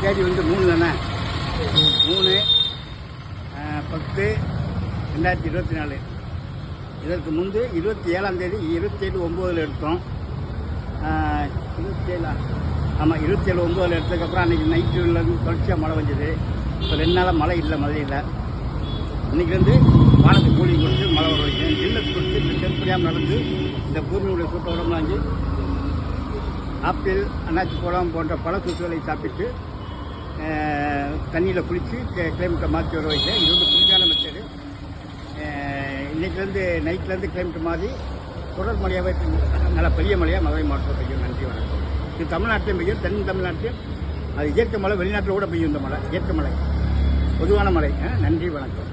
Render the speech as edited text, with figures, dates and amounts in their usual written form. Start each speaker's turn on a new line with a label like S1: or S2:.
S1: தேதி வந்து 3 தானே, 3/10/2024. இதற்கு முன்பு 27ஆம் தேதி 27/9 எடுத்தோம். 27 ஆமாம் 27/9 எடுத்ததுக்கப்புறம் அன்றைக்கி நைட்டுலேருந்து தொடர்ச்சியாக மழை வந்தது. இப்போ 2 நாளாக மழை இல்லை, மழையில். இன்றைக்கி வந்து வானத்தை கூலிங் கொடுத்து மழை வர வைக்கிறேன். ஜில்லத்து கொடுத்து இந்த செருப்படியாமல் நடந்து இந்த பூமியுடைய சூட்ட உடம்பு வாங்கி ஆப்பிள், அன்னாச்சி பழம் போன்ற பல சுற்றுகளை சாப்பிட்டு தண்ணியில் குளித்து கிளைமேட்டை மாற்றி வர வைக்கிறேன். இது வந்து புரிஞ்சான மெத்தடு. இன்றைக்கிலேருந்து நைட்லேருந்து கிளைமேட் மாறி தொடர் மழையாகவே நல்ல பெரிய மழையாக மதுரை மாவட்டத்தில் பெய்யும். நன்றி, வணக்கம். இது தமிழ்நாட்டிலையும் பெய்யும், தென் தமிழ்நாட்டிலையும். அது இயற்கை மழை, வெளிநாட்டில் கூட பெய்யும் இந்த மழை. இயற்கை மழை, பொதுவான மழை. நன்றி, வணக்கம்.